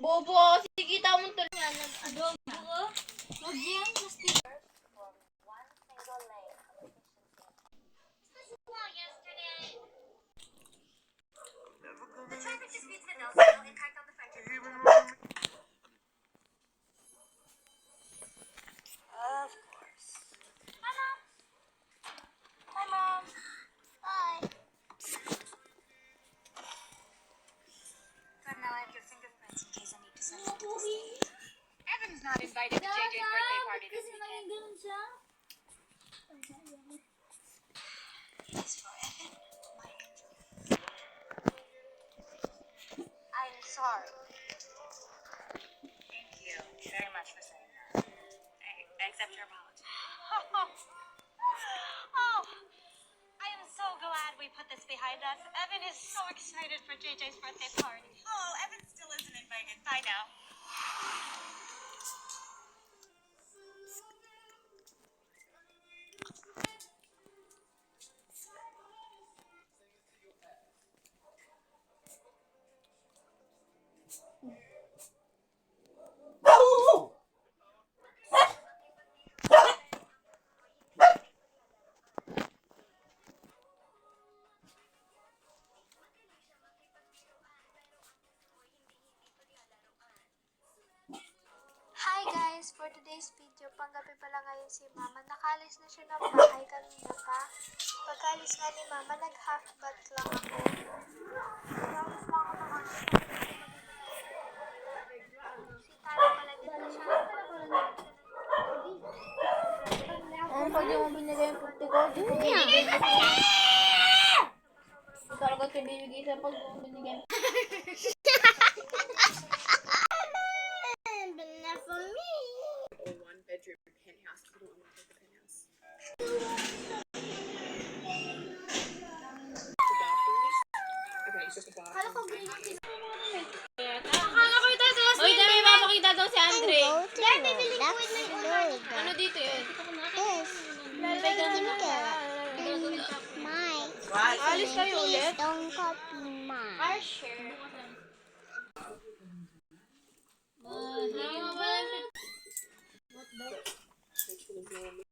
Bobo kasi kita mo tuloy nga Adobo ko. Wag yan. Plastic. The traffic disputes in Nelsonville impact on the friendship. Of course. Hi, Mom. Hi, Mom. Hi. Good, now I have your fingerprints in case I need to send them to the state. Evan's not invited to JJ's birthday party this weekend. Ganun siya. It is for Evan, my angel. I'm sorry. Thank you very much for saying that. I accept your apology. Oh, I am so glad we put this behind us. Evan is so excited for JJ's birthday party. Oh, Evan still isn't invited. Bye now. Hi guys! For today's video, panggabi pala ngayon si Mama. Nakalis na siya ng bahay kanina pa. Pagkalis nga ni Mama, nag-half bath lang ako. Nakalis lang ako ng si Tara pala dito siya. Ano pag yung binigay yung puti ko? Binigay ko na! Talaga ito bibigay sa pag yung binigay. For me. Or one bedroom penthouse. I don't want to take the penthouse. The bathrooms? Okay, it's just a bathroom. Kala ko green yung Akala ko ito sa Hoy, dami mapakita daw si Andre. Dahil bibili ko wait na yung Ano dito yun? Yes. Mike. Alis kayo ulit? Don't copy mine. I'll share. Hindi mo ba? Which one is normal?